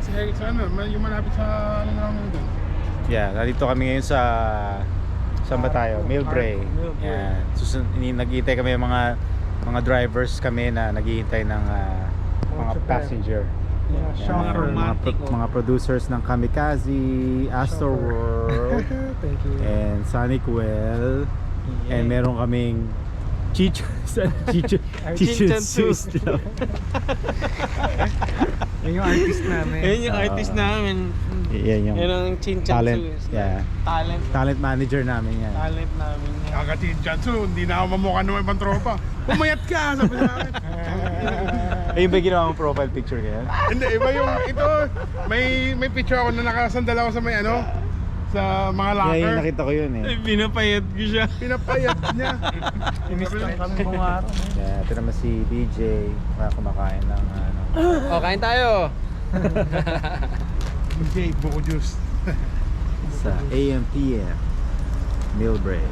Sa ano, yung malapit sa ano namin doon. Yeah, nandito kami ngayon sa saan ba tayo? Millbrae. Yan. Nag-iintay kami mga drivers kami na naghihintay ng mga passenger. Mga producers ng Kamikaze, Astroworld, Thank you. and Sonic Well. And meron kaming Chicho System. Yan yung artist namin. Yan yung artist namin. Yan yung Yan ang Chinchan talent. Su. Yeah. Talent manager namin yan. Talent namin yan. Kakatin Jansu, hindi na ako mamukha ng ibang tropa. Pumayat ka, sabi sa akin. Ayun ba ginawa mong profile picture kaya? Hindi, iba yung ito. May picture ako na nakasandal ako sa may ano, sa mga locker. Yeah, yung nakita ko yun Ay, eh. pinapayat ko siya. Pinapayat niya. Imiskay kami buong araw. Yeah, ito naman si DJ, kumakain ng ano. O, kain tayo. DJ, buko juice. Sa AMPM Millbrae.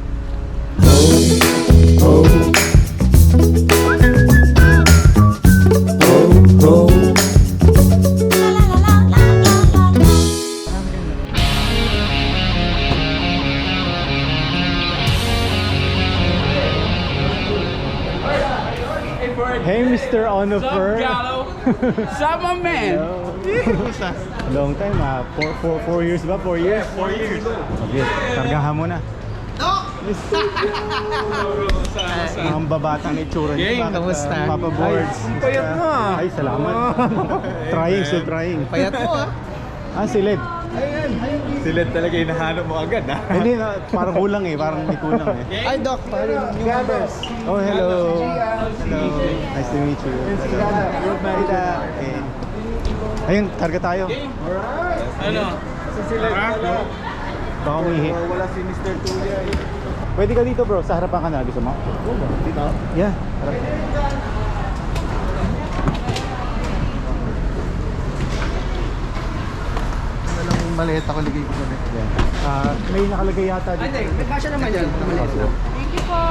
Hey, Mr. Onifer. Sama man. Long time ah. 4 years ba? 4 years? 4 years. Okay, kargahan mo na. Ang babatang itsura niya. Gang, Bakit, kamusta? Papa Boards. payat mo ah. Ay, salamat. Trying, still trying. Payat mo ah. Silid. Silid talaga hinahanap mo agad ah. Hindi, parang kulang eh. Parang may kulang eh. Ay Doc, parang new members. Oh, hello. Hello. Nice to meet you. Hello. Okay. Ayun, karga tayo. Ano? Baka umihi. Wala si Mr. Tuya. Pwede ka dito bro, sa harapan ka na. Gusto mo? Dito? Yeah. Harap. Walang maleta ko ligay ko ulit. Yeah. May nakalagay yata dito. Hindi, may kasya naman yan. Thank you po.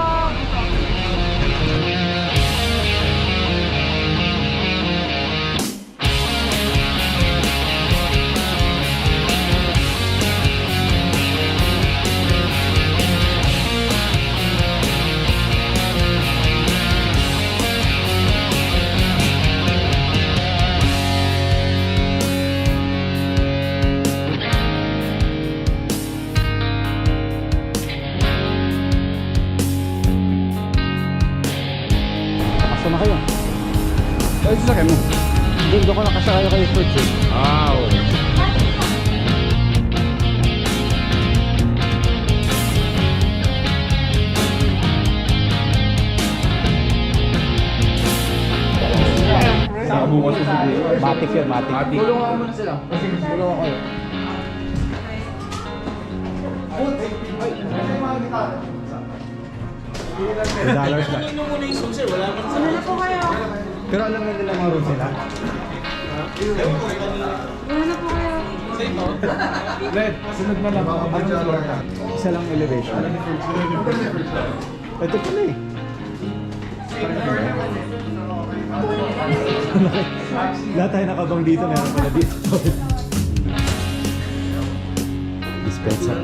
Kasama kayo. Ay, sasakyan mo. Hindi ko nakasakay kayo first eh. Wow. Bukas ko siguro. Matic yun, matic. Tulungan ko muna sila. Kasi tulungan ko. $2 na. Kanino muna yung susi? Wala man sa... Ano na po kayo? Pero alam na nila mga rules nila. Ano na po kayo? Red, sunod na lang. Anong floor ka? Isa lang elevation. Ito pala eh. Lahat tayo nakabang dito, meron pala dito. Dispenser.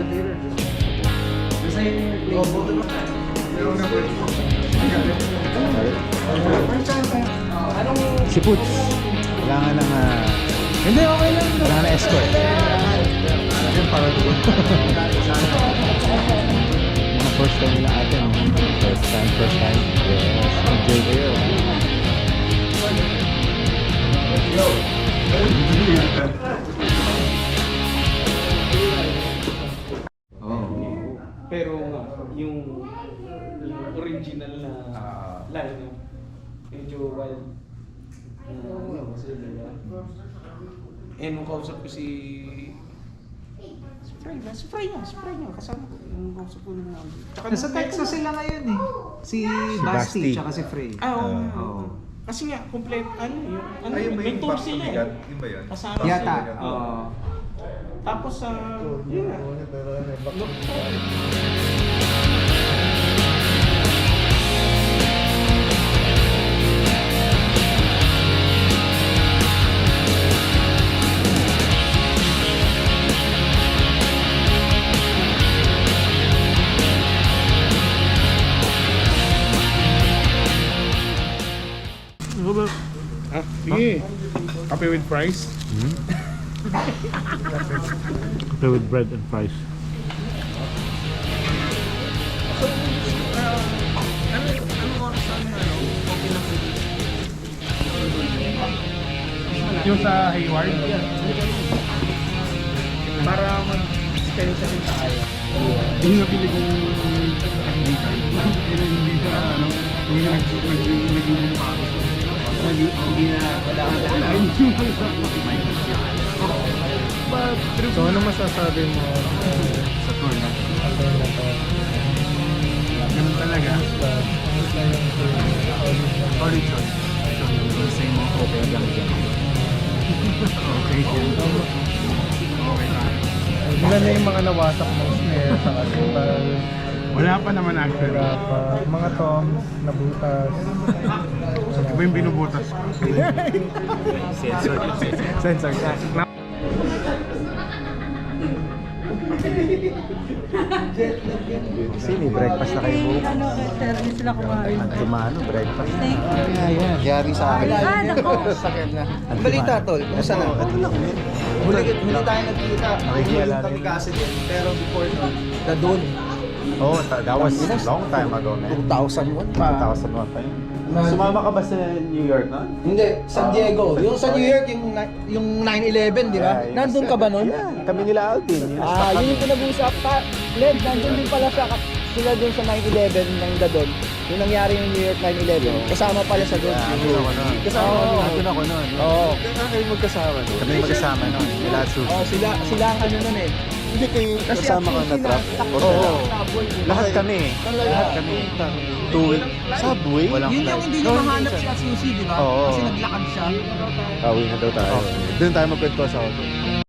Si Puts. Kailangan ng Hindi, okay lang. kailangan ng escort. Para doon. Mga first time nila atin. First time. Yes. Enjoy kayo. Pero yung original na line, medyo wild. Nung kausap ko si Spray niya, kasama ko. Yung kausap ko nung Nasa Texas sila ngayon eh. Si Basti. Basti tsaka si Frey. Oo. Kasi nga, complete, may tour sila eh. Yun ba yun? Kasama Yata. sila. Oo. Tapos, yun nga. Look forward. Sige. Kape with fries. Play with bread and fries. So, ano oras sa amin, okay na po. Yung sa Hayward. Para mag-spend sa rin tayo. Yung nabili kong hindi ka. Pero hindi siya, ano, hindi na naging pa ako. Hindi na, wala kang lain. So ano masasabi mo Sa tour na. ano na to? Ganun talaga. Kamusta yung Origin. Gusto mo okay lang dyan. Okay dyan. Okay na. Ilan na yung mga nawasak mong snare sa kasutal? Wala pa naman actually. Wala pa. Mga toms, nabutas. Iba yung binubutas ko. Sensor ka. Sini, breakfast na kayo po. Ano, service sila kumain. Antimano, breakfast. Thank you. Yari sa akin. Ah, nako. Balita tol, kumusta na? Huli tayo nagkita. Nakikiala Huli kami rin. kasi din. Pero before nun, na doon. Oh, that was long time ago, man. 2001 pa. 2001 pa yun. Sumama ka ba sa New York na? Hindi, San Diego. Yung sa New York, yung 9/11, di ba? Yeah, yung Nandun ka ba nun? Yeah, kami nila Alvin. Yun yung pinag-usap pa. Led, nandun din pala siya. Sila dun sa 9/11 ng Dadon. Yung nangyari yung New York 9/11. Kasama pala siya doon. Andun ako nun. Kasama mo. Andun ako nun. Oo. Kayo magkasama nun. Kami magkasama nun. Nila at Susie. Oh, sila ang ano nun eh. Hindi kayo Kasi kasama ka na trap? Oo. Lahat kami. Lahat kami. Two Subway? Walang Yun yung hindi niya mahanap si Asusi, di ba? Oo. Kasi naglakad siya. Pauwi na daw tayo. Doon tayo magkwento sa hotel.